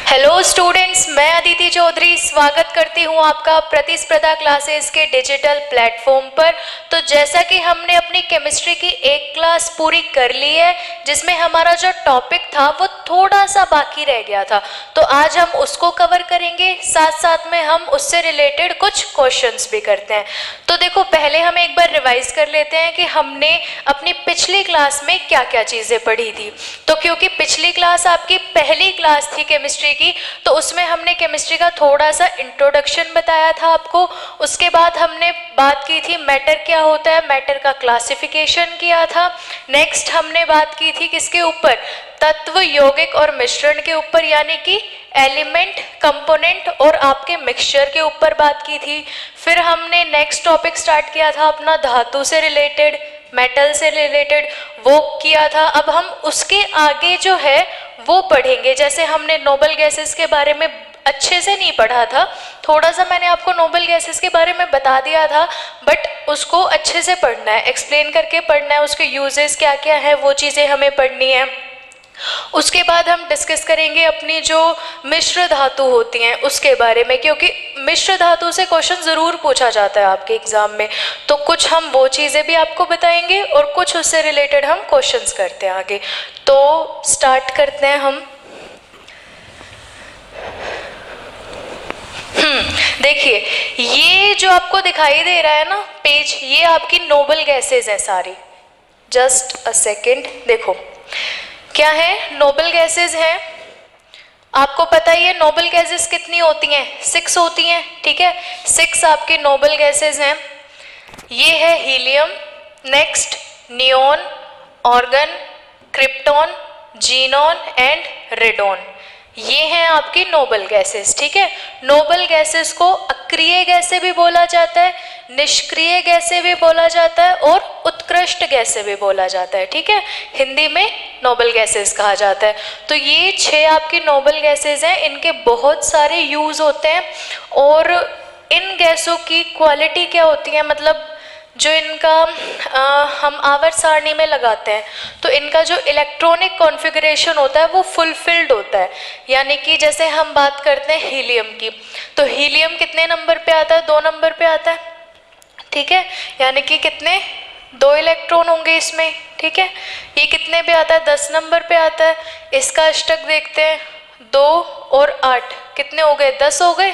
Hello students, मैं अदिति चौधरी स्वागत करती हूं आपका प्रतिस्पर्धा क्लासेस के डिजिटल प्लेटफॉर्म पर। तो जैसा कि हमने अपनी केमिस्ट्री की एक क्लास पूरी कर ली है जिसमें हमारा जो टॉपिक था वो थोड़ा सा बाकी रह गया था, तो आज हम उसको कवर करेंगे, साथ साथ में हम उससे रिलेटेड कुछ क्वेश्चंस भी करते हैं। तो देखो, पहले हम एक बार रिवाइज कर लेते हैं कि हमने अपनी पिछली क्लास में क्या क्या चीज़ें पढ़ी थी। तो क्योंकि पिछली क्लास आपकी पहली क्लास थी केमिस्ट्री की, तो उसमें हमने केमिस्ट्री का थोड़ा सा इंट्रोडक्शन बताया था आपको। उसके बाद हमने बात की थी मैटर क्या होता है, मैटर का क्लासिफिकेशन किया था। नेक्स्ट हमने बात की थी किसके ऊपर, तत्व, यौगिक और मिश्रण के ऊपर, यानी कि एलिमेंट, कंपोनेंट और आपके मिक्सचर के ऊपर बात की थी। फिर हमने नेक्स्ट टॉपिक स्टार्ट किया था अपना धातु से रिलेटेड, मेटल से रिलेटेड, वो किया था। अब हम उसके आगे जो है वो पढ़ेंगे। जैसे हमने नोबल गैसेस के बारे में अच्छे से नहीं पढ़ा था, थोड़ा सा मैंने आपको नोबल गैसेस के बारे में बता दिया था, बट उसको अच्छे से पढ़ना है, एक्सप्लेन करके पढ़ना है, उसके यूजेस क्या क्या है वो चीज़ें हमें पढ़नी है। उसके बाद हम डिस्कस करेंगे अपनी जो मिश्र धातु होती हैं उसके बारे में, क्योंकि मिश्र धातु से क्वेश्चन ज़रूर पूछा जाता है आपके एग्ज़ाम में। तो कुछ हम वो चीज़ें भी आपको बताएंगे और कुछ उससे रिलेटेड हम क्वेश्चंस करते हैं आगे। तो स्टार्ट करते हैं हम। देखिए, ये जो आपको दिखाई दे रहा है ना पेज, ये आपकी नोबल गैसेज है सारी। जस्ट अ सेकेंड, देखो क्या है, नोबल गैसेज हैं। आपको पता ही है नोबल गैसेज कितनी होती हैं, 6 होती हैं, ठीक है। 6 आपकी नोबल गैसेज हैं। ये है helium, next neon, organ, krypton, xenon and radon. ये हैं आपकी नोबल गैसेस, ठीक है। नोबल गैसेस को अक्रिय गैसें भी बोला जाता है, निष्क्रिय गैसें भी बोला जाता है और उत्कृष्ट गैसें भी बोला जाता है, ठीक है। हिंदी में नोबल गैसेस कहा जाता है। तो ये 6 आपकी नोबल गैसेस हैं, इनके बहुत सारे यूज होते हैं। और इन गैसों की क्वालिटी क्या होती है, मतलब जो इनका हम आवर्त सारणी में लगाते हैं तो इनका जो इलेक्ट्रॉनिक कॉन्फ़िगरेशन होता है वो फुलफिल्ड होता है। यानी कि जैसे हम बात करते हैं हीलियम की, तो हीलियम कितने नंबर पे आता है, 2 नंबर पे आता है, ठीक है। यानी कि कितने, 2 इलेक्ट्रॉन होंगे इसमें, ठीक है। ये कितने पे आता है, 10 नंबर पे आता है। इसका अष्टक देखते हैं, 2 और 8 कितने हो गए, 10 हो गए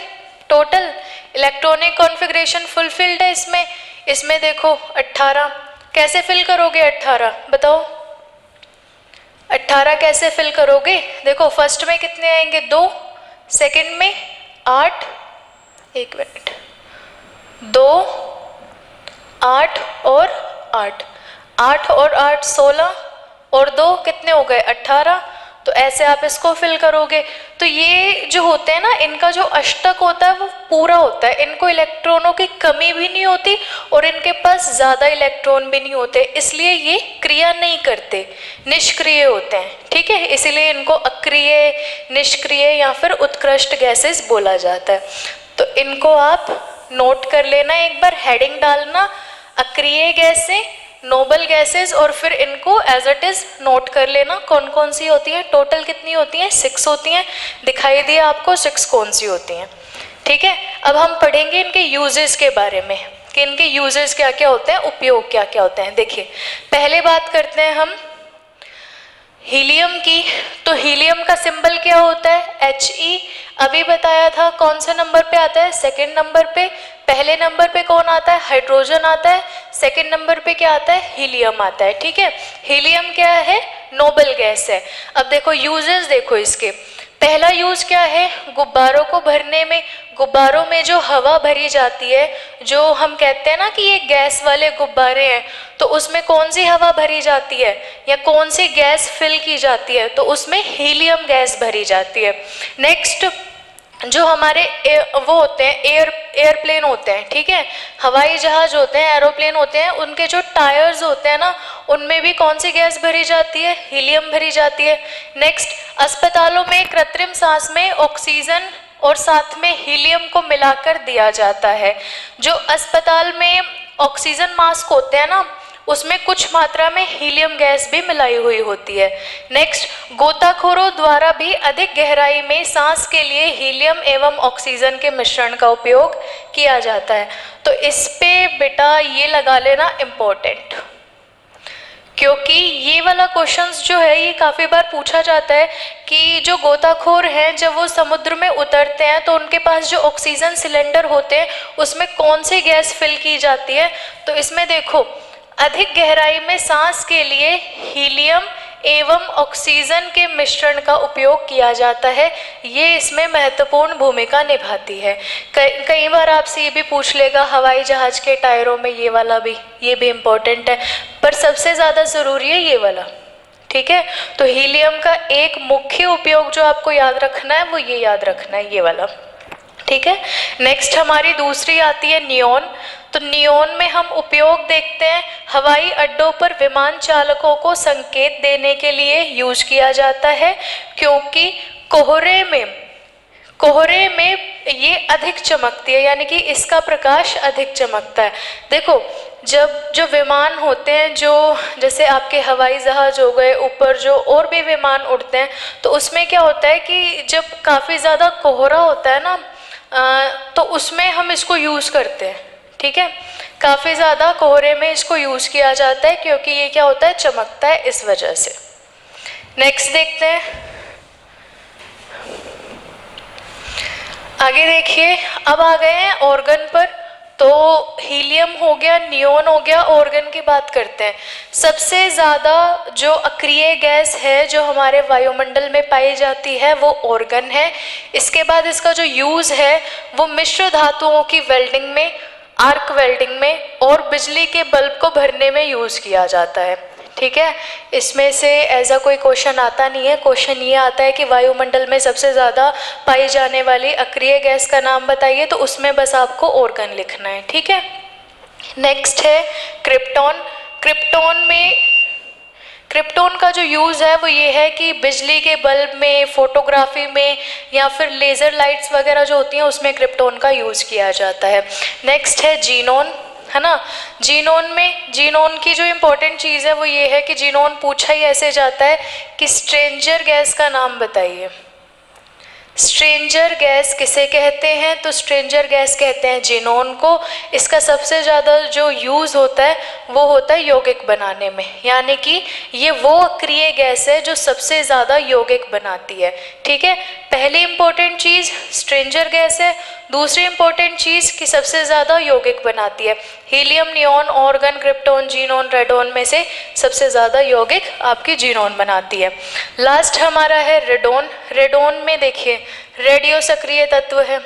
टोटल। इलेक्ट्रॉनिक कॉन्फ़िगरेशन फुलफिल्ड है इसमें। इसमें देखो 18, कैसे फिल करोगे 18 बताओ, 18 कैसे फिल करोगे। देखो फर्स्ट में कितने आएंगे, 2, सेकंड में 8, 1 मिनट, 2, 8 और 8, 8 और 8 16 और 2 कितने हो गए 18। तो ऐसे आप इसको फिल करोगे। तो ये जो होते हैं ना, इनका जो अष्टक होता है वो पूरा होता है, इनको इलेक्ट्रॉनों की कमी भी नहीं होती और इनके पास ज़्यादा इलेक्ट्रॉन भी नहीं होते, इसलिए ये क्रिया नहीं करते, निष्क्रिय होते हैं, ठीक है। इसीलिए इनको अक्रिय, निष्क्रिय या फिर उत्कृष्ट गैसेस बोला जाता है। तो इनको आप नोट कर लेना, एक बार हेडिंग डालना, अक्रिय गैसें, नोबल गैसेस, और फिर इनको एज इट इज नोट कर लेना कौन कौन सी होती हैं। टोटल कितनी होती हैं, 6 होती हैं, दिखाई दिया आपको 6 कौन सी होती हैं, ठीक है। अब हम पढ़ेंगे इनके यूजेस के बारे में कि इनके यूजेस क्या क्या होते हैं, उपयोग क्या क्या होते हैं। देखिए पहले बात करते हैं हम हीलियम की। तो हीलियम का सिंबल क्या होता है, He। अभी बताया था कौन से नंबर पे आता है, सेकंड नंबर पे। पहले नंबर पे कौन आता है, हाइड्रोजन आता है। सेकंड नंबर पे क्या आता है, हीलियम आता है, ठीक है। हीलियम क्या है, नोबल गैस है। अब देखो यूजेस, देखो इसके पहला यूज क्या है, गुब्बारों को भरने में। गुब्बारों में जो हवा भरी जाती है, जो हम कहते हैं ना कि ये गैस वाले गुब्बारे हैं, तो उसमें कौन सी हवा भरी जाती है या कौन सी गैस फिल की जाती है, तो उसमें हीलियम गैस भरी जाती है। नेक्स्ट जो हमारे वो होते हैं एयरप्लेन होते हैं, ठीक है, हवाई जहाज होते हैं, एरोप्लेन होते हैं, उनके जो टायर्स होते हैं ना, उनमें भी कौन सी गैस भरी जाती है, हीलियम भरी जाती है। नेक्स्ट अस्पतालों में कृत्रिम सांस में ऑक्सीजन और साथ में हीलियम को मिलाकर दिया जाता है। जो अस्पताल में ऑक्सीजन मास्क होते हैं ना, उसमें कुछ मात्रा में हीलियम गैस भी मिलाई हुई होती है। नेक्स्ट, गोताखोरों द्वारा भी अधिक गहराई में सांस के लिए हीलियम एवं ऑक्सीजन के मिश्रण का उपयोग किया जाता है। तो इस पे बेटा ये लगा लेना इम्पोर्टेंट, क्योंकि ये वाला क्वेश्चंस जो है ये काफ़ी बार पूछा जाता है कि जो गोताखोर हैं जब वो समुद्र में उतरते हैं तो उनके पास जो ऑक्सीजन सिलेंडर होते हैं उसमें कौन सी गैस फिल की जाती है। तो इसमें देखो, अधिक गहराई में सांस के लिए हीलियम एवं ऑक्सीजन के मिश्रण का उपयोग किया जाता है। ये इसमें महत्वपूर्ण भूमिका निभाती है। कई बार आपसे ये भी पूछ लेगा हवाई जहाज़ के टायरों में, ये भी इम्पोर्टेंट है, पर सबसे ज़्यादा ज़रूरी है ये वाला। ठीक है, तो हीलियम का एक मुख्य उपयोग जो आपको याद रखना है वो ये याद रखना है, ये वाला। ठीक है, नेक्स्ट हमारी दूसरी आती है नियॉन। तो नियॉन में हम उपयोग देखते हैं, हवाई अड्डों पर विमान चालकों को संकेत देने के लिए यूज किया जाता है, क्योंकि कोहरे में ये अधिक चमकती है, यानी कि इसका प्रकाश अधिक चमकता है। देखो, जब जो विमान होते हैं, जो जैसे आपके हवाई जहाज हो गए, ऊपर जो और भी विमान उड़ते हैं, तो उसमें क्या होता है कि जब काफ़ी ज़्यादा कोहरा होता है ना, तो उसमें हम इसको यूज़ करते हैं। ठीक है, काफ़ी ज़्यादा कोहरे में इसको यूज़ किया जाता है, क्योंकि ये क्या होता है, चमकता है, इस वजह से। नेक्स्ट देखते हैं, आगे देखिए, अब आ गए हैं ऑर्गन पर। तो हीलियम हो गया, नियॉन हो गया, ऑर्गन की बात करते हैं। सबसे ज़्यादा जो अक्रिय गैस है जो हमारे वायुमंडल में पाई जाती है वो ऑर्गन है। इसके बाद इसका जो यूज़ है वो मिश्र धातुओं की वेल्डिंग में, आर्क वेल्डिंग में और बिजली के बल्ब को भरने में यूज़ किया जाता है। ठीक है, इसमें से ऐसा कोई क्वेश्चन आता नहीं है। क्वेश्चन ये आता है कि वायुमंडल में सबसे ज़्यादा पाई जाने वाली अक्रिय गैस का नाम बताइए, तो उसमें बस आपको ऑर्गन लिखना है। ठीक है, नेक्स्ट है क्रिप्टॉन। क्रिप्टॉन का जो यूज़ है वो ये है कि बिजली के बल्ब में, फोटोग्राफी में या फिर लेज़र लाइट्स वगैरह जो होती हैं उसमें क्रिप्टॉन का यूज़ किया जाता है। नेक्स्ट है जीनॉन, है ना। जीनॉन की जो इम्पोर्टेंट चीज़ है वो ये है कि जीनॉन पूछा ही ऐसे जाता है कि स्ट्रेंजर गैस का नाम बताइए। स्ट्रेंजर गैस किसे कहते हैं? तो स्ट्रेंजर गैस कहते हैं जीनॉन को। इसका सबसे ज़्यादा जो यूज़ होता है वो होता है यौगिक बनाने में, यानी कि ये वो अक्रिय गैस है जो सबसे ज़्यादा यौगिक बनाती है। ठीक है, पहली इंपॉर्टेंट चीज़ स्ट्रेंजर गैस है, दूसरी इंपॉर्टेंट चीज़ कि सबसे ज़्यादा यौगिक बनाती है। Helium, neon, organ, krypton, xenon, radon में से सबसे ज़्यादा यौगिक आपकी जीनॉन बनाती है। लास्ट हमारा है रेडॉन। रेडॉन में देखिए रेडियो सक्रिय तत्व है।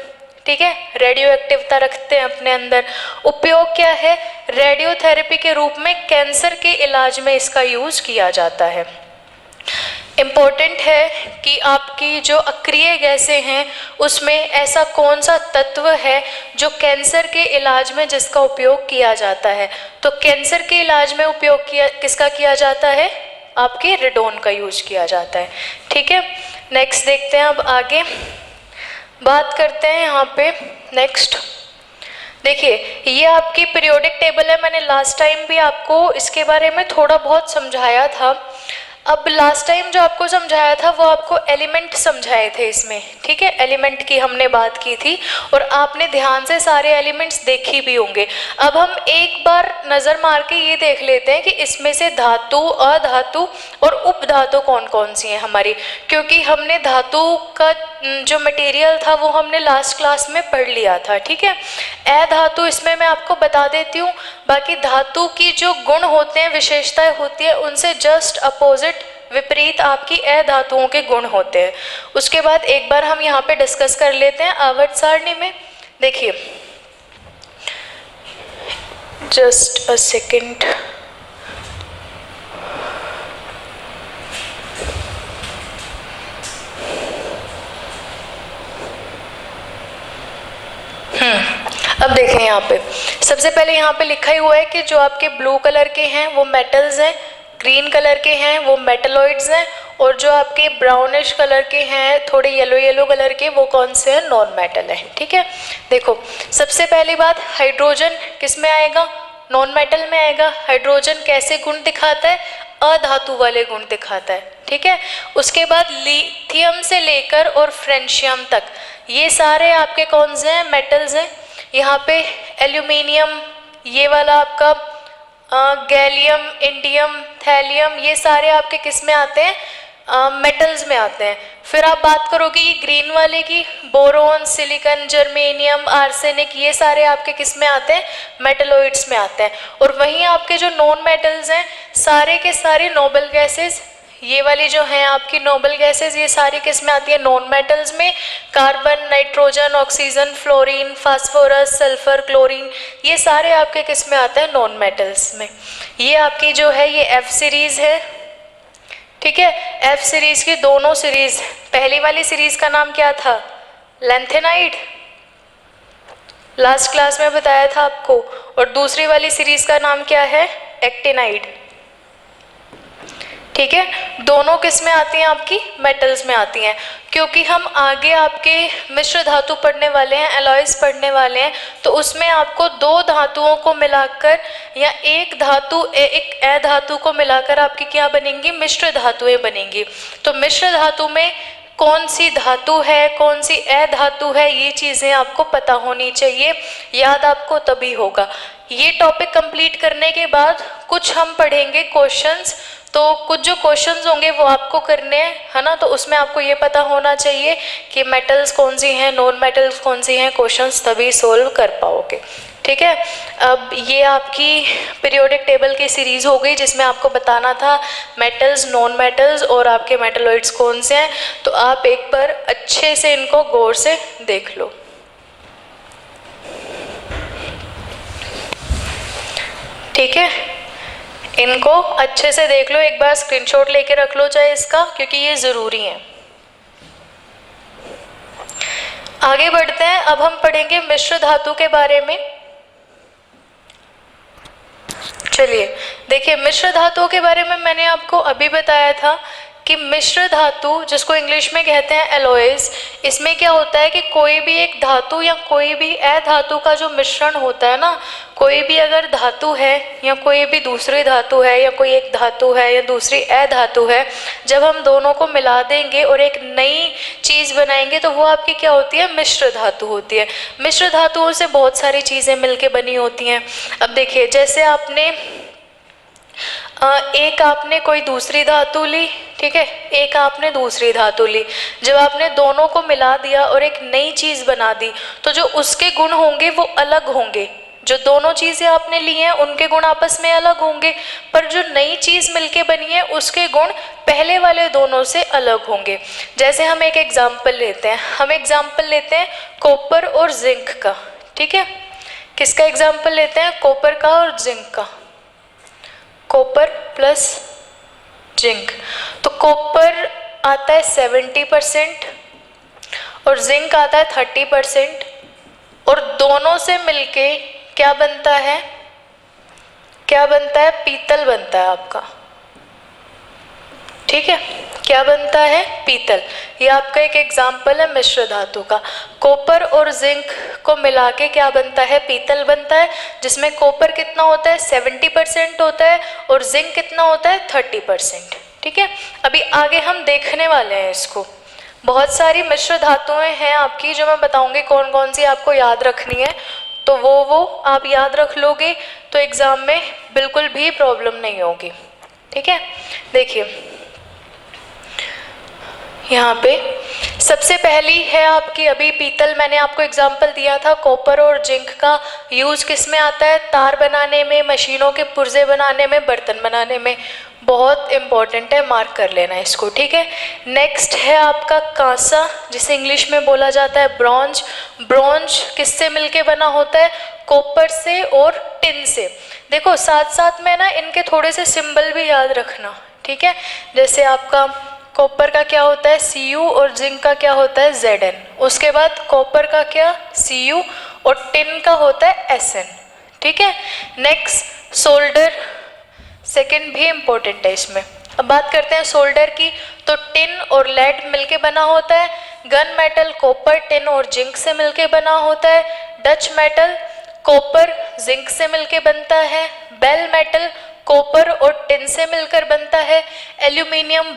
ठीक है, रेडियो एक्टिवता रखते हैं अपने अंदर। उपयोग क्या है? रेडियोथेरेपी के रूप में कैंसर के इलाज में इसका यूज़ किया जाता है। इम्पोर्टेंट है कि आपकी जो अक्रिय गैसें हैं उसमें ऐसा कौन सा तत्व है जो कैंसर के इलाज में जिसका उपयोग किया जाता है। तो कैंसर के इलाज में उपयोग किसका किया जाता है? आपके रेडॉन का यूज किया जाता है। ठीक है, नेक्स्ट देखते हैं। अब आगे बात करते हैं यहाँ पे। नेक्स्ट देखिए, ये आपकी पीरियोडिक टेबल है। मैंने लास्ट टाइम भी आपको इसके बारे में थोड़ा बहुत समझाया था। अब लास्ट टाइम जो आपको समझाया था वो आपको एलिमेंट समझाए थे इसमें। ठीक है, एलिमेंट की हमने बात की थी और आपने ध्यान से सारे एलिमेंट्स देखी भी होंगे। अब हम एक बार नज़र मार के ये देख लेते हैं कि इसमें से धातु, अधातु और उपधातु कौन कौन सी हैं हमारी, क्योंकि हमने धातु का जो मटेरियल था वो हमने लास्ट क्लास में पढ़ लिया था। ठीक है, अधातु इसमें मैं आपको बता देती हूँ। बाकी धातु की जो गुण होते हैं, विशेषताएं होती है, उनसे जस्ट अपोजिट विपरीत आपकी अधातुओं के गुण होते हैं। उसके बाद एक बार हम यहाँ पे डिस्कस कर लेते हैं आवर्त सारणी में। देखिए, जस्ट अ सेकेंड। अब देखें यहाँ पे सबसे पहले यहाँ पे लिखा ही हुआ है कि जो आपके ब्लू कलर के हैं वो मेटल्स हैं, ग्रीन कलर के हैं वो मेटलॉइड्स हैं, और जो आपके ब्राउनिश कलर के हैं, थोड़े येलो येलो कलर के, वो कौन से हैं? नॉन मेटल है। ठीक है, देखो सबसे पहली बात, हाइड्रोजन किस में आएगा? नॉन मेटल में आएगा। हाइड्रोजन कैसे गुण दिखाता है? अधातु वाले गुण दिखाता है, ठीक है। उसके बाद लिथियम से लेकर और फ्रेंशियम तक ये सारे आपके कौन से हैं? मेटल्स हैं। यहाँ पे एल्यूमिनियम, ये वाला आपका गैलियम, इंडियम, थैलियम, ये सारे आपके किस में आते हैं? मेटल्स में आते हैं। फिर आप बात करोगे ये ग्रीन वाले की, बोरोन, सिलिकॉन, जर्मेनियम, आर्सेनिक, ये सारे आपके किस में आते हैं? मेटलॉइड्स में आते हैं। और वहीं आपके जो नॉन मेटल्स हैं सारे के सारे नोबल गैसेस, ये वाली जो हैं आपकी नोबल गैसेस, ये सारी किस में आती है? नॉन मेटल्स में। Carbon, nitrogen, oxygen, fluorine, phosphorus, sulphur, chlorine, ये सारे आपके किस में आते हैं? नॉन मेटल्स में। ये आपकी जो है ये एफ सीरीज है, ठीक है। एफ सीरीज की दोनों सीरीज, पहली वाली सीरीज का नाम क्या था? लैंथेनाइड, लास्ट क्लास में बताया था आपको। और दूसरी वाली सीरीज का नाम क्या है? एक्टिनाइड, ठीक है। दोनों किस में आती हैं? आपकी मेटल्स में आती हैं। क्योंकि हम आगे आपके मिश्र धातु पढ़ने वाले हैं, एलॉयज पढ़ने वाले हैं, तो उसमें आपको दो धातुओं को मिलाकर या एक धातु एक अधातु को मिलाकर आपकी क्या बनेंगी? मिश्र धातुएं बनेंगी। तो मिश्र धातु में कौन सी धातु है, कौन सी अधातु है, ये चीज़ें आपको पता होनी चाहिए, याद आपको तभी होगा। ये टॉपिक कंप्लीट करने के बाद कुछ हम पढ़ेंगे क्वेश्चंस, तो कुछ जो क्वेश्चंस होंगे वो आपको करने हैं, है ना। तो उसमें आपको ये पता होना चाहिए कि मेटल्स कौन सी हैं, नॉन मेटल्स कौन सी हैं, क्वेश्चंस तभी सोल्व कर पाओगे, ठीक है। अब ये आपकी पीरियोडिक टेबल की सीरीज़ हो गई जिसमें आपको बताना था मेटल्स, नॉन मेटल्स और आपके मेटलॉइड्स कौन से हैं। तो आप एक बार अच्छे से इनको गौर से देख लो, ठीक है। इनको अच्छे से देख लो, एक बार स्क्रीनशॉट लेके रख लो चाहे इसका, क्योंकि ये ज़रूरी है। आगे बढ़ते हैं, अब हम पढ़ेंगे मिश्र धातु के बारे में। चलिए देखिए, मिश्र धातुओं के बारे में मैंने आपको अभी बताया था कि मिश्र धातु, जिसको इंग्लिश में कहते हैं एलॉयज, इसमें क्या होता है कि कोई भी एक धातु या कोई भी अधातु का जो मिश्रण होता है ना, कोई भी अगर धातु है या कोई भी दूसरी धातु है या कोई एक धातु है या दूसरी अधातु है, जब हम दोनों को मिला देंगे और एक नई चीज़ बनाएंगे तो वो आपकी क्या होती है? मिश्र धातु होती है। मिश्र धातुओं से बहुत सारी चीज़ें मिलके बनी होती हैं। अब देखिए, जैसे आपने एक आपने कोई दूसरी धातु ली, ठीक है, एक आपने दूसरी धातु ली, जब आपने दोनों को मिला दिया और एक नई चीज़ बना दी, तो जो उसके गुण होंगे वो अलग होंगे। जो दोनों चीज़ें आपने ली हैं उनके गुण आपस में अलग होंगे, पर जो नई चीज़ मिलके बनी है उसके गुण पहले वाले दोनों से अलग होंगे। जैसे हम एक एग्जाम्पल लेते हैं, हम एग्जाम्पल लेते हैं कॉपर और जिंक का, ठीक है। किसका एग्जाम्पल लेते हैं? कॉपर का और जिंक का। कॉपर प्लस जिंक, तो कॉपर आता है 70% और जिंक आता है 30%, और दोनों से मिलके क्या बनता है? क्या बनता है? पीतल बनता है आपका, ठीक है। क्या बनता है? पीतल। ये आपका एक एग्जाम्पल है मिश्र धातु का। कॉपर और जिंक को मिला के क्या बनता है? पीतल बनता है, जिसमें कॉपर कितना होता है? 70% होता है और जिंक कितना होता है? 30%, ठीक है। अभी आगे हम देखने वाले हैं इसको। बहुत सारी मिश्र धातुएं हैं आपकी जो मैं बताऊंगी कौन कौन सी आपको याद रखनी है, तो वो आप याद रख लोगे तो एग्ज़ाम में बिल्कुल भी प्रॉब्लम नहीं होगी, ठीक है। देखिए यहाँ पे सबसे पहली है आपकी, अभी पीतल मैंने आपको एग्जाम्पल दिया था। कॉपर और जिंक का यूज़ किस में आता है? तार बनाने में, मशीनों के पुर्जे बनाने में, बर्तन बनाने में। बहुत इम्पॉर्टेंट है, मार्क कर लेना इसको, ठीक है। नेक्स्ट है आपका कांसा, जिसे इंग्लिश में बोला जाता है ब्रॉन्ज। ब्रॉन्ज किससे मिलके बना होता है? कॉपर से और टिन से। देखो साथ साथ में ना इनके थोड़े से सिंबल भी याद रखना, ठीक है। जैसे आपका कॉपर का क्या होता है? Cu और जिंक का क्या होता है? Zn। उसके बाद कॉपर का क्या? Cu और टिन का होता है Sn, ठीक है। नेक्स्ट सोल्डर, सेकंड भी इम्पोर्टेंट है इसमें। अब बात करते हैं सोल्डर की, तो टिन और लेड मिलके बना होता है। गन मेटल कॉपर, टिन और जिंक से मिलके बना होता है। डच मेटल कॉपर जिंक से मिलके बनता है। बेल मेटल कॉपर और टिन से मिलकर बनता है। एल्यूमिनियम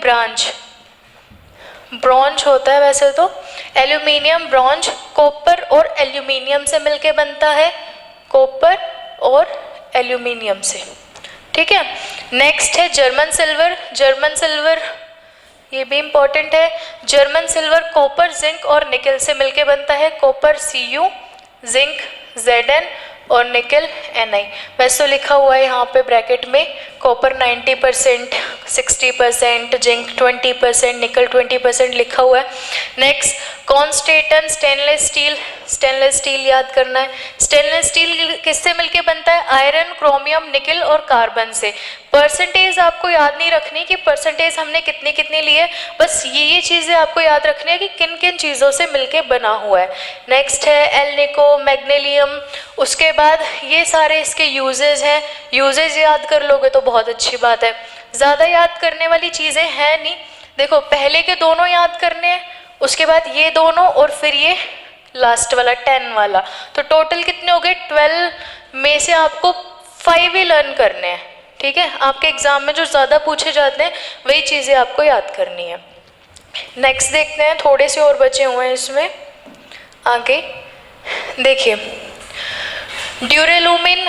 ब्रॉन्ज होता है वैसे तो। एल्यूमिनियम ब्रॉन्ज कॉपर और एल्यूमिनियम से मिलके बनता है, कॉपर और एल्यूमिनियम से, ठीक है। नेक्स्ट है जर्मन सिल्वर, ये भी इंपॉर्टेंट है। जर्मन सिल्वर कॉपर जिंक और निकल से मिलके बनता है, कॉपर Cu, जिंक Zn और निकल Ni। वैसे तो लिखा हुआ है यहाँ पे ब्रैकेट में कॉपर 90%, 60%, जिंक 20%, निकल 20% लिखा हुआ है। नेक्स्ट कॉन्स्टेंटन स्टेनलेस स्टील याद करना है। स्टेनलेस स्टील किससे मिलके बनता है? आयरन, क्रोमियम, निकल और कार्बन से। परसेंटेज आपको याद नहीं रखनी कि परसेंटेज हमने कितनी कितनी ली है, बस ये चीज़ें आपको याद रखनी है कि किन किन चीज़ों से मिलके बना हुआ है। नेक्स्ट है एल्निको, मैग्नीशियम। उसके बाद ये सारे इसके यूजेज हैं, यूजेज याद कर लोगे तो बहुत अच्छी बात है। ज़्यादा याद करने वाली चीज़ें हैं नहीं। देखो पहले के दोनों याद करने हैं, उसके बाद ये दोनों और फिर ये लास्ट वाला 10 वाला, तो टोटल कितने हो गए? 12 में से आपको 5 ही लर्न करने हैं, ठीक है। आपके एग्जाम में जो ज़्यादा पूछे जाते हैं वही चीज़ें आपको याद करनी है। नेक्स्ट देखते हैं, थोड़े से और बचे हुए हैं इसमें आगे। देखिए ड्यूरेलुमिन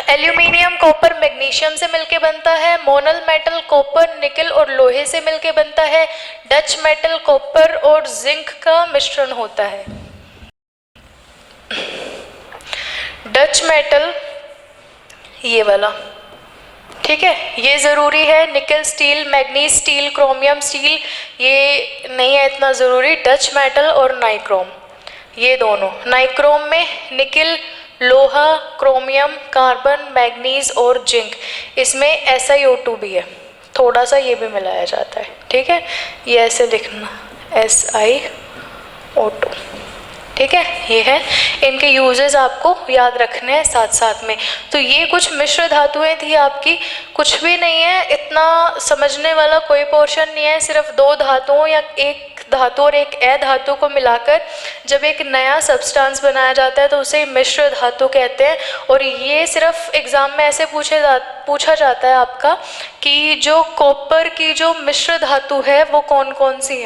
एल्यूमिनियम, कॉपर, मैग्नीशियम से मिलके बनता है। मोनल मेटल कॉपर, निकल और लोहे से मिलके बनता है। डच मेटल कॉपर और जिंक का मिश्रण होता है। डच मेटल ये वाला, ठीक है, ये ज़रूरी है। निकल steel, manganese steel, chromium steel ये नहीं है इतना ज़रूरी। डच मेटल और नाइक्रोम, ये दोनों। नाइक्रोम में निकल, लोहा, क्रोमियम, कार्बन, मैग्नीज और जिंक। इसमें SiO2 भी है, थोड़ा सा ये भी मिलाया जाता है, ठीक है। ये ऐसे लिखना SiO2, ठीक है। ये है, इनके यूजेस आपको याद रखने हैं साथ साथ में। तो ये कुछ मिश्र धातुएं थी आपकी, कुछ भी नहीं है, इतना समझने वाला कोई पोर्शन नहीं है। सिर्फ 2 धातुओं या एक धातु और एक अधातु को मिलाकर जब एक नया सब्सटेंस बनाया जाता है तो उसे मिश्र धातु कहते हैं। और ये सिर्फ एग्जाम में ऐसे पूछा जाता है आपका कि जो कॉपर की जो मिश्र धातु है वो कौन कौन सी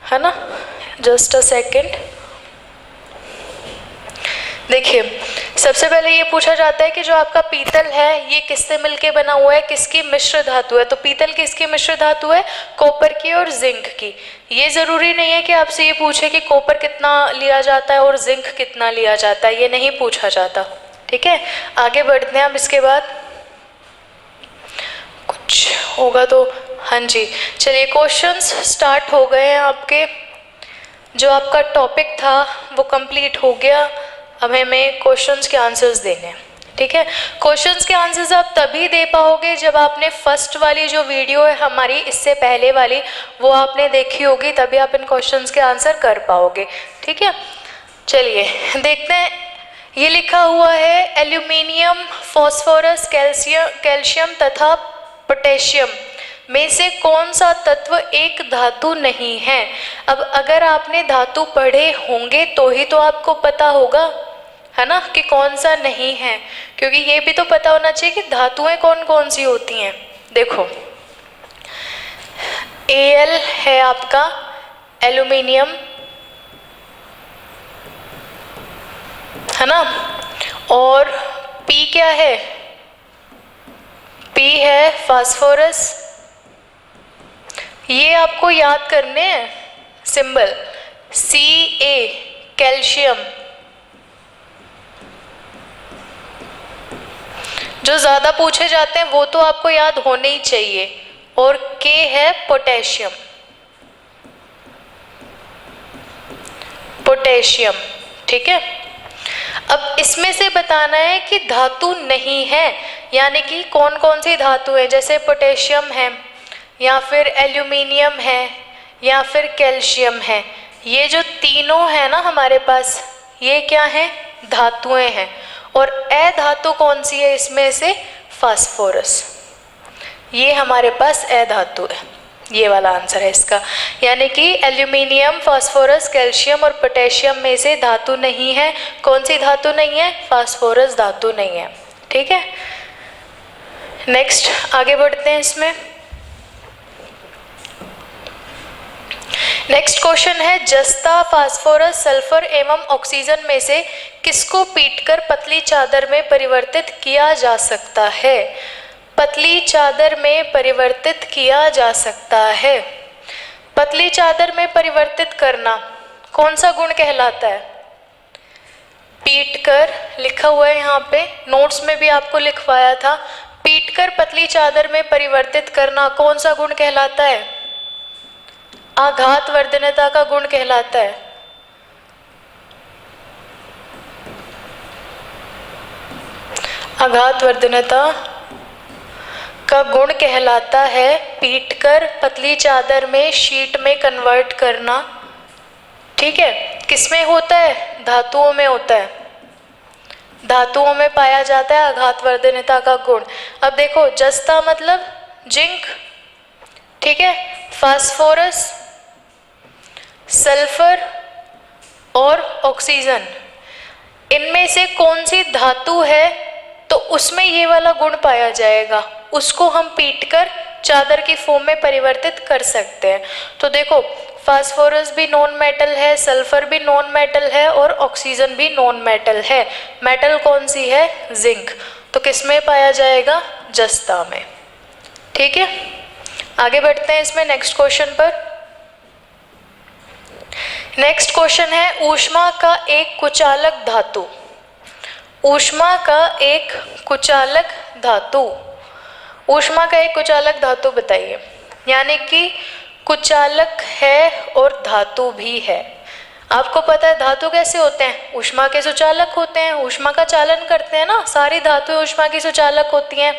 है ना। जस्ट अ सेकेंड, देखिए सबसे पहले ये पूछा जाता है कि जो आपका पीतल है ये किससे मिलके बना हुआ है, किसकी मिश्र धातु है। तो पीतल किसकी मिश्र धातु है? कॉपर की और जिंक की। ये ज़रूरी नहीं है कि आपसे ये पूछे कि कॉपर कितना लिया जाता है और जिंक कितना लिया जाता है, ये नहीं पूछा जाता, ठीक है। आगे बढ़ते हैं अब इसके बाद, कुछ होगा तो। हाँ जी, चलिए क्वेश्चंस स्टार्ट हो गए हैं आपके। जो आपका टॉपिक था वो कंप्लीट हो गया, अब हमें क्वेश्चंस के आंसर्स देने हैं, ठीक है। क्वेश्चंस के आंसर्स आप तभी दे पाओगे जब आपने फर्स्ट वाली जो वीडियो है हमारी इससे पहले वाली वो आपने देखी होगी, तभी आप इन क्वेश्चंस के आंसर कर पाओगे, ठीक है। चलिए देखते हैं, ये लिखा हुआ है एल्यूमिनियम, फॉस्फोरस, कैल्शियम तथा पोटेशियम में से कौन सा तत्व एक धातु नहीं है। अब अगर आपने धातु पढ़े होंगे तो ही तो आपको पता होगा, है ना, कि कौन सा नहीं है, क्योंकि ये भी तो पता होना चाहिए कि धातुएं कौन कौन सी होती हैं। देखो Al है आपका एल्यूमिनियम, है ना, और P क्या है? P है फास्फोरस। ये आपको याद करने हैं सिंबल, Ca कैल्शियम। जो ज़्यादा पूछे जाते हैं वो तो आपको याद होने ही चाहिए। और K है पोटेशियम, ठीक है। अब इसमें से बताना है कि धातु नहीं है, यानी कि कौन कौन सी धातु है, जैसे पोटेशियम है या फिर एल्यूमिनियम है या फिर कैल्शियम है। ये जो तीनों है ना हमारे पास, ये क्या है? धातुएं हैं। और अधातु कौन सी है इसमें से? फास्फोरस। ये हमारे पास अधातु है, ये वाला आंसर है इसका। यानी कि एल्यूमिनियम, फास्फोरस, कैल्शियम और पोटेशियम में से धातु नहीं है। कौन सी धातु नहीं है? फास्फोरस धातु नहीं है। ठीक है, नेक्स्ट आगे बढ़ते हैं इसमें। नेक्स्ट क्वेश्चन है, जस्ता, फास्फोरस, सल्फर एवं ऑक्सीजन में से किसको पीटकर पतली चादर में परिवर्तित किया जा सकता है? पतली चादर में परिवर्तित किया जा सकता है। पतली चादर में परिवर्तित करना कौन सा गुण कहलाता है? पीटकर लिखा हुआ है यहाँ पे, नोट्स में भी आपको लिखवाया था। पीटकर पतली चादर में परिवर्तित करना कौन सा गुण कहलाता है? आघात वर्धनता का गुण कहलाता है। आघात वर्धनता का गुण कहलाता है पीटकर पतली चादर में शीट में कन्वर्ट करना। ठीक है, किसमें होता है? धातुओं में होता है। धातुओं में पाया जाता है आघात वर्धनता का गुण। अब देखो, जस्ता मतलब जिंक, ठीक है, फास्फोरस, सल्फर और ऑक्सीजन, इनमें से कौन सी धातु है तो उसमें ये वाला गुण पाया जाएगा, उसको हम पीटकर चादर की फोम में परिवर्तित कर सकते हैं। तो देखो, फास्फोरस भी नॉन मेटल है, सल्फर भी नॉन मेटल है और ऑक्सीजन भी नॉन मेटल है। मेटल कौन सी है? जिंक। तो किस में पाया जाएगा? जस्ता में। ठीक है, आगे बढ़ते हैं इसमें नेक्स्ट क्वेश्चन पर। नेक्स्ट क्वेश्चन है, ऊष्मा का एक कुचालक धातु। ऊष्मा का एक कुचालक धातु, ऊष्मा का एक कुचालक धातु बताइए। यानी कि कुचालक है और धातु भी है। आपको पता है धातु कैसे होते हैं? ऊष्मा के सुचालक होते हैं, ऊष्मा का चालन करते हैं ना। सारी धातुएं ऊष्मा की सुचालक होती हैं,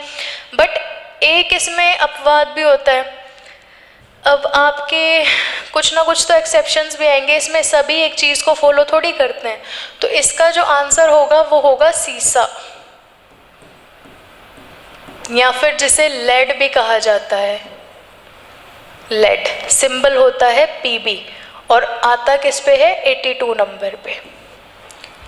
बट एक इसमें अपवाद भी होता है। अब आपके कुछ ना कुछ तो एक्सेप्शंस भी आएंगे, इसमें सभी एक चीज़ को फॉलो थोड़ी करते हैं। तो इसका जो आंसर होगा वो होगा सीसा, या फिर जिसे लेड भी कहा जाता है। लेड सिंबल होता है Pb और आता किस पे है? 82 नंबर पे।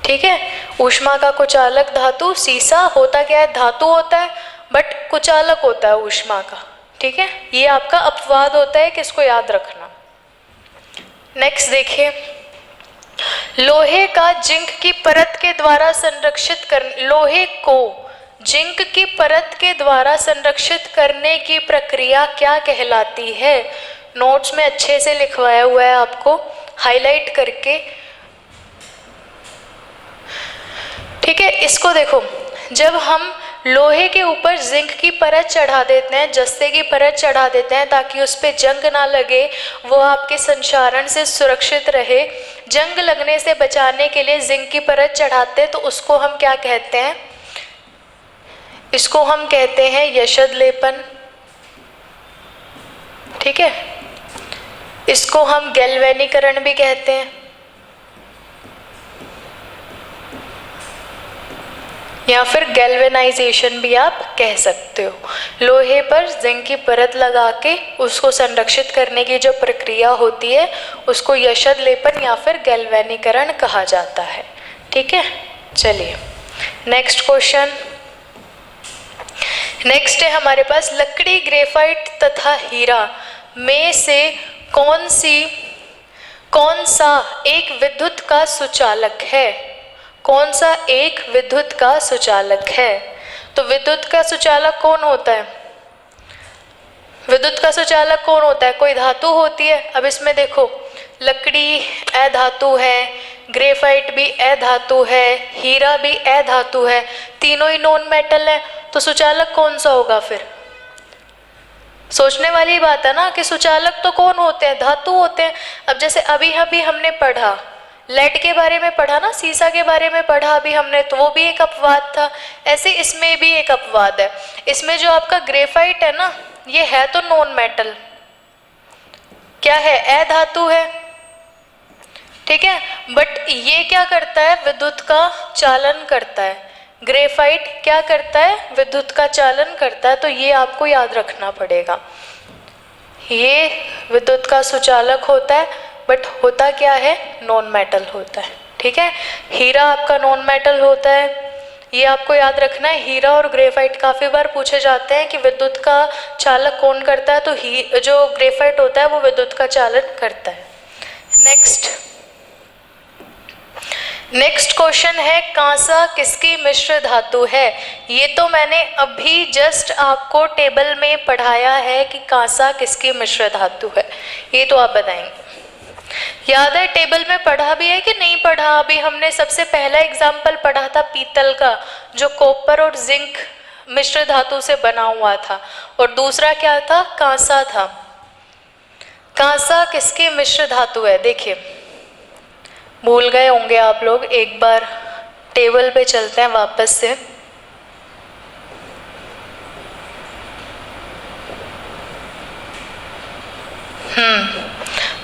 ठीक है, ऊष्मा का कुचालक धातु सीसा। होता क्या है? धातु होता है बट कुचालक होता है ऊष्मा का। ठीक है, ये आपका अपवाद होता है, किसको याद रखना। नेक्स्ट देखिए, लोहे का जिंक की परत के द्वारा संरक्षित कर, लोहे को जिंक की परत के द्वारा संरक्षित करने की प्रक्रिया क्या कहलाती है? नोट्स में अच्छे से लिखवाया हुआ है आपको हाईलाइट करके। ठीक है, इसको देखो, जब हम लोहे के ऊपर जिंक की परत चढ़ा देते हैं, जस्ते की परत चढ़ा देते हैं ताकि उस पर जंग ना लगे, वो आपके संक्षारण से सुरक्षित रहे, जंग लगने से बचाने के लिए जिंक की परत चढ़ाते हैं, तो उसको हम क्या कहते हैं? इसको हम कहते हैं यशद लेपन। ठीक है, इसको हम गैल्वेनीकरण भी कहते हैं, या फिर गैल्वेनाइजेशन भी आप कह सकते हो। लोहे पर जिंक की परत लगा के उसको संरक्षित करने की जो प्रक्रिया होती है उसको यशद लेपन या फिर गैल्वेनीकरण कहा जाता है। ठीक है, चलिए नेक्स्ट क्वेश्चन। नेक्स्ट है हमारे पास, लकड़ी, ग्रेफाइट तथा हीरा में से कौन सा एक विद्युत का सुचालक है? कौन सा एक विद्युत का सुचालक है? तो विद्युत का सुचालक कौन होता है? विद्युत का सुचालक कौन होता है? कोई धातु होती है। अब इसमें देखो, लकड़ी अधातु है, ग्रेफाइट भी अधातु है, हीरा भी अधातु है, तीनों ही नॉन मेटल है। तो सुचालक कौन सा होगा फिर? सोचने वाली बात है ना कि सुचालक तो कौन होते हैं? धातु होते हैं। अब जैसे अभी हमने पढ़ा, लेड के बारे में पढ़ा ना, सीसा के बारे में पढ़ा अभी हमने, तो वो भी एक अपवाद था। ऐसे इसमें भी एक अपवाद है। इसमें जो आपका ग्रेफाइट है ना, ये है तो नॉन मेटल, क्या है? अधातु है। ठीक है, बट ये क्या करता है? विद्युत का चालन करता है। ग्रेफाइट क्या करता है? विद्युत का चालन करता है। तो ये आपको याद रखना पड़ेगा। ये विद्युत का सुचालक होता है, बट होता क्या है, नॉन मेटल होता है। ठीक है, हीरा आपका नॉन मेटल होता है, ये आपको याद रखना है। हीरा और ग्रेफाइट काफ़ी बार पूछे जाते हैं कि विद्युत का चालक कौन करता है, तो जो ग्रेफाइट होता है वो विद्युत का चालन करता है। नेक्स्ट क्वेश्चन है, कांसा किसकी मिश्र धातु है। ये तो मैंने अभी जस्ट आपको टेबल में पढ़ाया है कि कांसा किसकी मिश्र धातु है, ये तो आप बताएंगे। याद है टेबल में पढ़ा भी है कि नहीं पढ़ा। अभी हमने सबसे पहला एग्जाम्पल पढ़ा था पीतल का, जो कॉपर और जिंक मिश्र धातु से बना हुआ था, और दूसरा क्या था, कांसा था। कांसा किसकी मिश्र धातु है, देखिए भूल गए होंगे आप लोग, एक बार टेबल पे चलते हैं वापस से।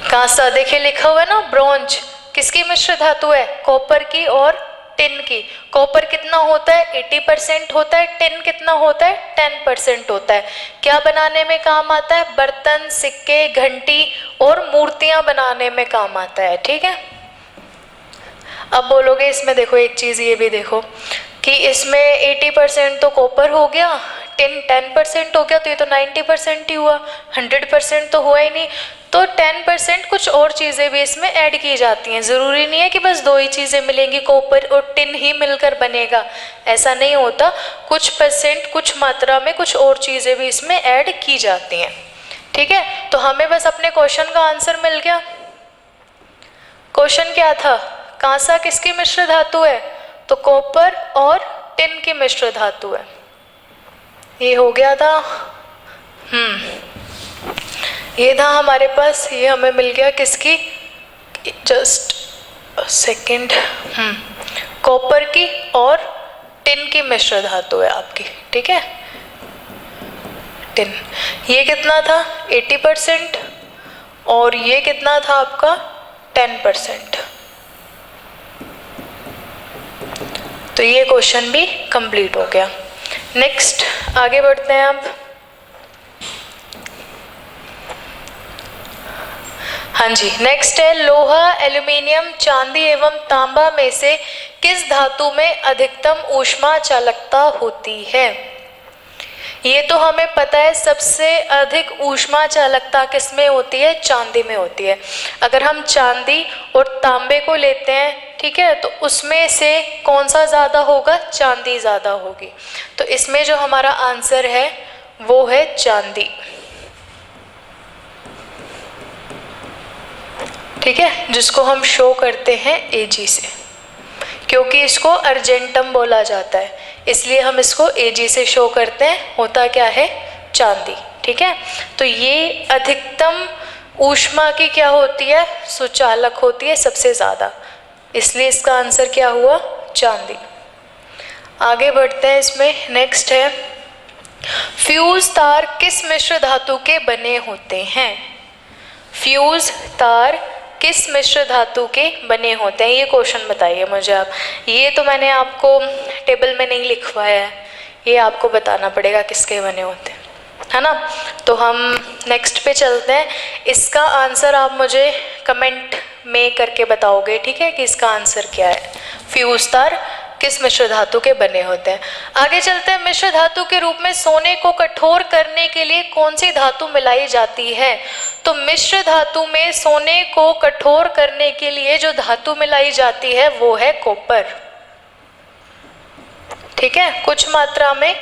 कांसा देखिए लिखा हुआ है ना, ब्रोंज किसकी मिश्र धातु है, कॉपर की और टिन की। कॉपर कितना होता है, 80% होता है, टिन कितना होता है, 10% होता है। क्या बनाने में काम आता है, बर्तन, सिक्के, घंटी और मूर्तियां बनाने में काम आता है। ठीक है, अब बोलोगे इसमें देखो एक चीज़ ये भी देखो कि इसमें 80% तो कॉपर हो गया, टिन 10% हो गया, तो ये तो 90% ही हुआ, 100% तो हुआ ही नहीं। तो 10% कुछ और चीज़ें भी इसमें ऐड की जाती हैं। ज़रूरी नहीं है कि बस दो ही चीज़ें मिलेंगी, कॉपर और टिन ही मिलकर बनेगा, ऐसा नहीं होता। कुछ परसेंट, कुछ मात्रा में कुछ और चीज़ें भी इसमें ऐड की जाती हैं। ठीक है, तो हमें बस अपने क्वेश्चन का आंसर मिल गया। क्वेश्चन क्या था, कांसा किसकी मिश्र धातु है, तो कॉपर और टिन की मिश्र धातु है। ये हो गया था। ये था हमारे पास, ये हमें मिल गया किसकी, जस्ट सेकंड, कॉपर की और टिन की मिश्र धातु है आपकी। ठीक है, टिन, ये कितना था 80% और ये कितना था आपका 10%। तो ये क्वेश्चन भी कंप्लीट हो गया। नेक्स्ट आगे बढ़ते हैं अब। हाँ जी, नेक्स्ट है, लोहा, एल्यूमिनियम, चांदी एवं तांबा में से किस धातु में अधिकतम ऊष्मा चालकता होती है। ये तो हमें पता है, सबसे अधिक ऊष्मा चालकता किस में होती है, चांदी में होती है। अगर हम चांदी और तांबे को लेते हैं, ठीक है, तो उसमें से कौन सा ज़्यादा होगा, चांदी ज़्यादा होगी। तो इसमें जो हमारा आंसर है वो है चांदी। ठीक है, जिसको हम शो करते हैं AG से, क्योंकि इसको अर्जेंटम बोला जाता है, इसलिए हम इसको AG से शो करते हैं। होता क्या है, चांदी। ठीक है, तो ये अधिकतम ऊष्मा की क्या होती है, सुचालक होती है सबसे ज़्यादा, इसलिए इसका आंसर क्या हुआ, चांदी। आगे बढ़ते हैं इसमें। नेक्स्ट है, फ्यूज तार किस मिश्र धातु के बने होते हैं। फ्यूज तार किस मिश्र धातु के बने होते हैं, ये क्वेश्चन बताइए मुझे आप। ये तो मैंने आपको टेबल में नहीं लिखवाया है, ये आपको बताना पड़ेगा किसके बने होते हैं, है ना। तो हम नेक्स्ट पे चलते हैं। इसका आंसर आप मुझे कमेंट में करके बताओगे, ठीक है, कि इसका आंसर क्या है। फ्यूज तार किस मिश्र धातु के बने होते हैं। आगे चलते हैं। मिश्र धातु के रूप में सोने को कठोर करने के लिए कौन सी धातु मिलाई जाती है। तो मिश्र धातु में सोने को कठोर करने के लिए जो धातु मिलाई जाती है वो है कॉपर। ठीक है, कुछ मात्रा में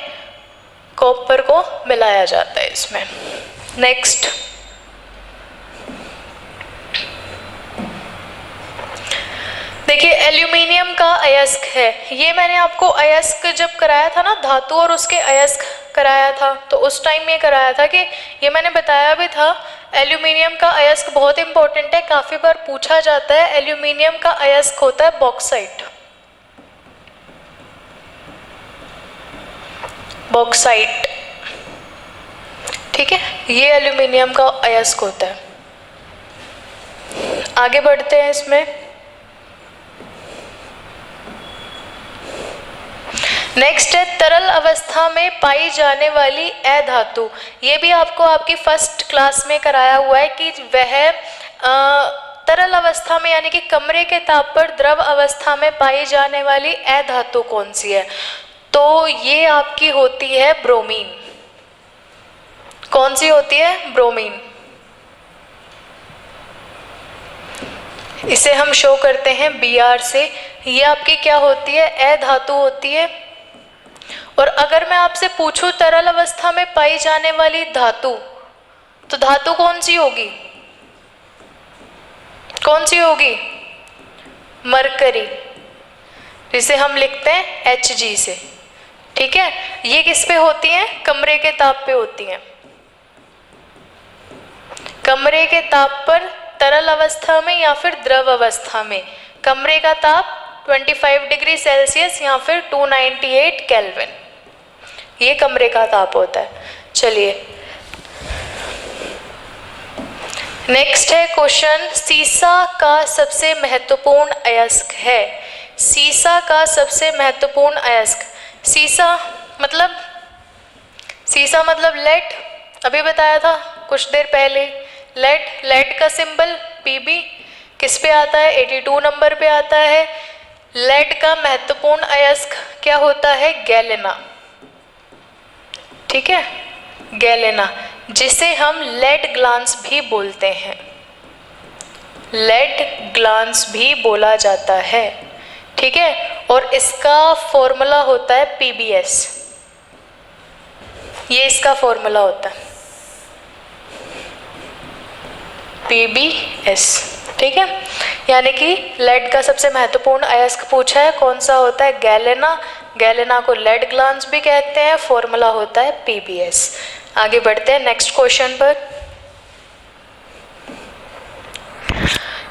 कॉपर को मिलाया जाता है इसमें। नेक्स्ट, देखिए एल्यूमिनियम का अयस्क है। ये मैंने आपको अयस्क जब कराया था ना, धातु और उसके अयस्क कराया था, तो उस टाइम ये कराया था कि ये मैंने बताया भी था, एल्यूमिनियम का अयस्क बहुत इंपॉर्टेंट है, काफ़ी बार पूछा जाता है। एल्यूमिनियम का अयस्क होता है बॉक्साइट। बॉक्साइट, ठीक है, ये एल्यूमिनियम का अयस्क होता है। आगे बढ़ते हैं इसमें। नेक्स्ट है तरल अवस्था में पाई जाने वाली अधातु। ये भी आपको आपकी फर्स्ट क्लास में कराया हुआ है कि वह तरल अवस्था में यानी कि कमरे के ताप पर द्रव अवस्था में पाई जाने वाली अधातु कौन सी है। तो ये आपकी होती है ब्रोमीन। कौन सी होती है? ब्रोमीन। इसे हम शो करते हैं Br से। ये आपकी क्या होती है? अधातु होती है। और अगर मैं आपसे पूछूं तरल अवस्था में पाई जाने वाली धातु, तो धातु कौन सी होगी? कौन सी होगी? मरकरी, जिसे हम लिखते हैं Hg से। ठीक है, ये किस पे होती हैं? कमरे के ताप पे होती हैं। कमरे के ताप पर तरल अवस्था में या फिर द्रव अवस्था में, कमरे का ताप 25 डिग्री सेल्सियस या फिर 298 केल्विन, ये कमरे का ताप होता है। चलिए नेक्स्ट है क्वेश्चन, सीसा का सबसे महत्वपूर्ण अयस्क है। सीसा का सबसे महत्वपूर्ण अयस्क, सीसा मतलब लेड, अभी बताया था कुछ देर पहले। लेड का सिंबल Pb किस पे आता है? 82 नंबर पे आता है। लेड का महत्वपूर्ण अयस्क क्या होता है? गैलेना। ठीक है, गैलेना, जिसे हम लेड ग्लांस भी बोलते हैं। लेड ग्लांस भी बोला जाता है। ठीक है, और इसका फॉर्मूला होता है Pbs। ये इसका फॉर्मूला होता है Pbs। ठीक है, यानी कि लेड का सबसे महत्वपूर्ण अयस्क पूछा है, कौन सा होता है? गैलेना। गैलेना को लेड ग्लांस भी कहते हैं, फॉर्मूला होता है Pbs। आगे बढ़ते हैं नेक्स्ट क्वेश्चन पर।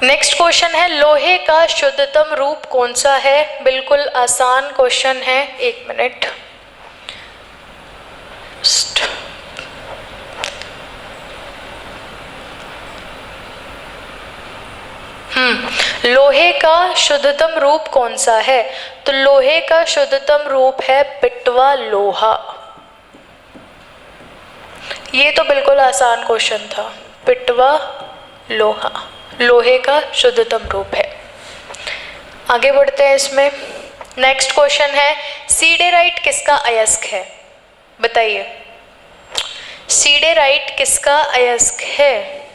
नेक्स्ट क्वेश्चन है, लोहे का शुद्धतम रूप कौन सा है? बिल्कुल आसान क्वेश्चन है, 1 मिनट। लोहे का शुद्धतम रूप कौन सा है? तो लोहे का शुद्धतम रूप है पिटवा लोहा। ये तो बिल्कुल आसान क्वेश्चन था, पिटवा लोहा लोहे का शुद्धतम रूप है। आगे बढ़ते हैं इसमें। नेक्स्ट क्वेश्चन है, सीडेराइट किसका अयस्क है? बताइए, सीडेराइट किसका अयस्क है?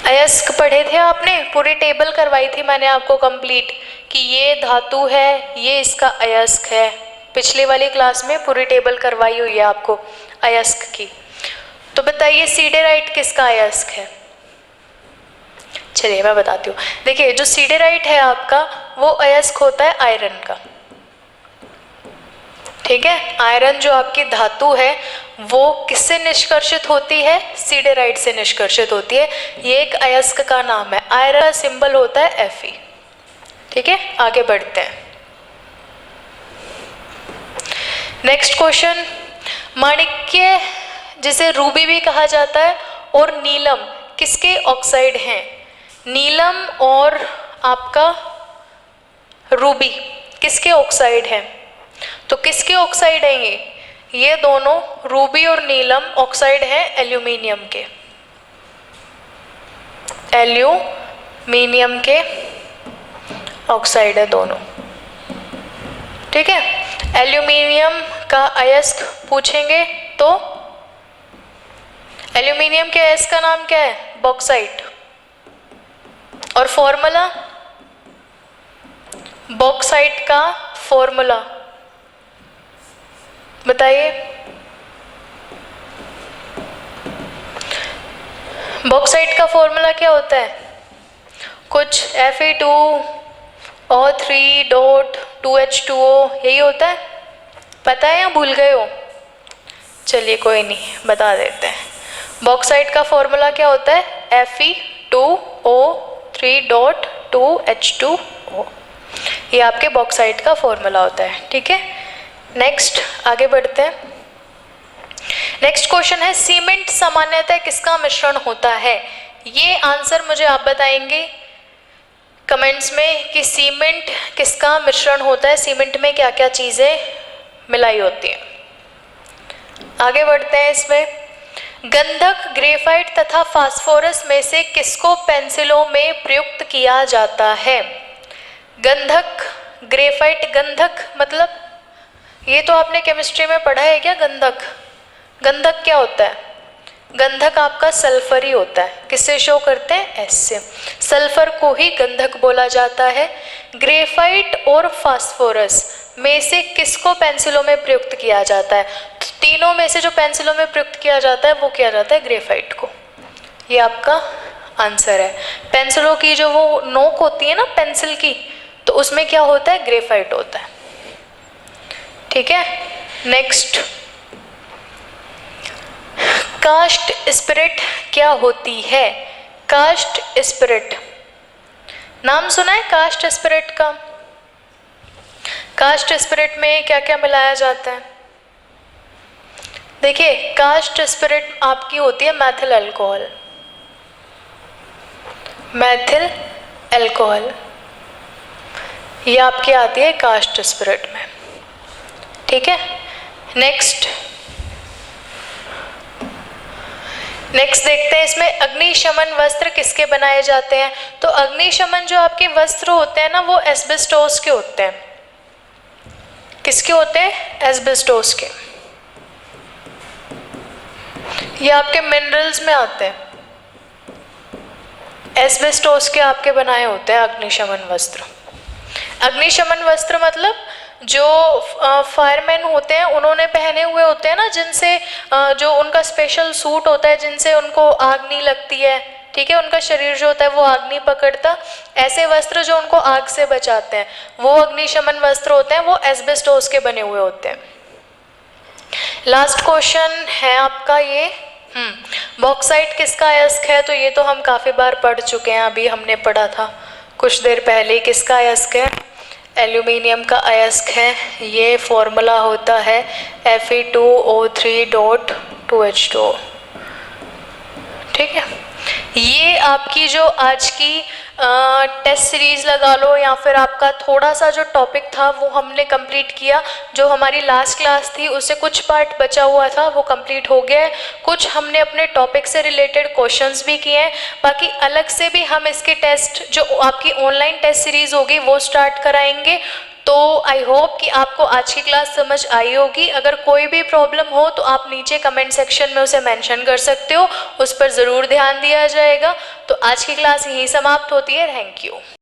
अयस्क पढ़े थे आपने, पूरी टेबल करवाई थी मैंने आपको कंप्लीट कि ये धातु है, ये इसका अयस्क है। पिछली वाली क्लास में पूरी टेबल करवाई हुई है आपको अयस्क की। तो बताइए सीडेराइट किसका अयस्क है? चलिए मैं बताती हूँ। देखिए, जो सीडेराइट है आपका, वो अयस्क होता है आयरन का। ठीक है, आयरन जो आपकी धातु है वो किससे निष्कर्षित होती है? सीडेराइट से निष्कर्षित होती है। ये एक अयस्क का नाम है। आयरन का सिंबल होता है Fe। ठीक है, आगे बढ़ते हैं। नेक्स्ट क्वेश्चन, माणिक्य जिसे रूबी भी कहा जाता है और नीलम किसके ऑक्साइड हैं? नीलम और आपका रूबी किसके ऑक्साइड हैं? तो किसके ऑक्साइड हैं ये दोनों, रूबी और नीलम ऑक्साइड हैं एल्यूमिनियम के। एल्यूमिनियम के ऑक्साइड है दोनों। ठीक है, एल्यूमिनियम का अयस्क पूछेंगे तो एल्यूमिनियम के अयस्क का नाम क्या है? बॉक्साइट। और फॉर्मूला, बॉक्साइट का फॉर्मूला बताइए। बॉक्साइट का फॉर्मूला क्या होता है? कुछ Fe2O3.2H2O यही होता है, पता है या भूल गए हो? चलिए कोई नहीं, बता देते हैं। बॉक्साइट का फॉर्मूला क्या होता है? Fe2O3.2H2O, ये आपके बॉक्साइट का फॉर्मूला होता है। ठीक है, नेक्स्ट आगे बढ़ते हैं। नेक्स्ट क्वेश्चन है, सीमेंट सामान्यतः किसका मिश्रण होता है? ये आंसर मुझे आप बताएंगे। कमेंट्स में कि सीमेंट किसका मिश्रण होता है, सीमेंट में क्या क्या चीज़ें मिलाई होती हैं। आगे बढ़ते हैं। इसमें गंधक, ग्रेफाइट तथा फास्फोरस में से किसको पेंसिलों में प्रयुक्त किया जाता है? गंधक, ग्रेफाइट। गंधक मतलब ये तो आपने केमिस्ट्री में पढ़ा है क्या? गंधक, गंधक क्या होता है? गंधक आपका सल्फर ही होता है। किससे शो करते हैं? एस से। सल्फर को ही गंधक बोला जाता है। ग्रेफाइट और फास्फोरस में से किसको पेंसिलों में प्रयुक्त किया जाता है? तो तीनों में से जो पेंसिलों में प्रयुक्त किया जाता है वो किया जाता है ग्रेफाइट को। ये आपका आंसर है। पेंसिलों की जो वो नोक होती है ना पेंसिल की, तो उसमें क्या होता है? ग्रेफाइट होता है। ठीक है। नेक्स्ट, कास्ट स्पिरिट क्या होती है? कास्ट स्पिरिट, नाम सुना है कास्ट स्पिरिट का? कास्ट स्पिरिट में क्या क्या मिलाया जाता है? देखिए, कास्ट स्पिरिट आपकी होती है मैथिल अल्कोहल। मैथिल अल्कोहल ये आपकी आती है कास्ट स्पिरिट में। ठीक है। नेक्स्ट देखते हैं इसमें अग्निशमन वस्त्र किसके बनाए जाते हैं? तो अग्निशमन जो आपके वस्त्र होते हैं ना वो एस्बेस्टोस के होते हैं। किसके होते हैं? एस्बेस्टोस के। ये आपके मिनरल्स में आते हैं। एस्बेस्टोस के आपके बनाए होते हैं अग्निशमन वस्त्र। अग्निशमन वस्त्र मतलब जो फायरमैन होते हैं उन्होंने पहने हुए होते हैं ना, जिनसे जो उनका स्पेशल सूट होता है जिनसे उनको आग नहीं लगती है। ठीक है। उनका शरीर जो होता है वो आग नहीं पकड़ता। ऐसे वस्त्र जो उनको आग से बचाते हैं वो अग्निशमन वस्त्र होते हैं। वो एस्बेस्टोस के बने हुए होते हैं। लास्ट क्वेश्चन है आपका ये, बॉक्साइट किसका अयस्क है? तो ये तो हम काफ़ी बार पढ़ चुके हैं, अभी हमने पढ़ा था कुछ देर पहले। किसका अयस्क है? एल्यूमिनियम का अयस्क है। ये फॉर्मूला होता है Fe2O3.2H2O। ठीक है। ये आपकी जो आज की टेस्ट सीरीज लगा लो या फिर आपका थोड़ा सा जो टॉपिक था वो हमने कंप्लीट किया। जो हमारी लास्ट क्लास थी उससे कुछ पार्ट बचा हुआ था वो कंप्लीट हो गया है। कुछ हमने अपने टॉपिक से रिलेटेड क्वेश्चंस भी किए हैं। बाकी अलग से भी हम इसके टेस्ट जो आपकी ऑनलाइन टेस्ट सीरीज होगी वो स्टार्ट कराएंगे। तो आई होप कि आपको आज की क्लास समझ आई होगी। अगर कोई भी प्रॉब्लम हो तो आप नीचे कमेंट सेक्शन में उसे मेंशन कर सकते हो, उस पर ज़रूर ध्यान दिया जाएगा। तो आज की क्लास यहीं समाप्त होती है। Thank you.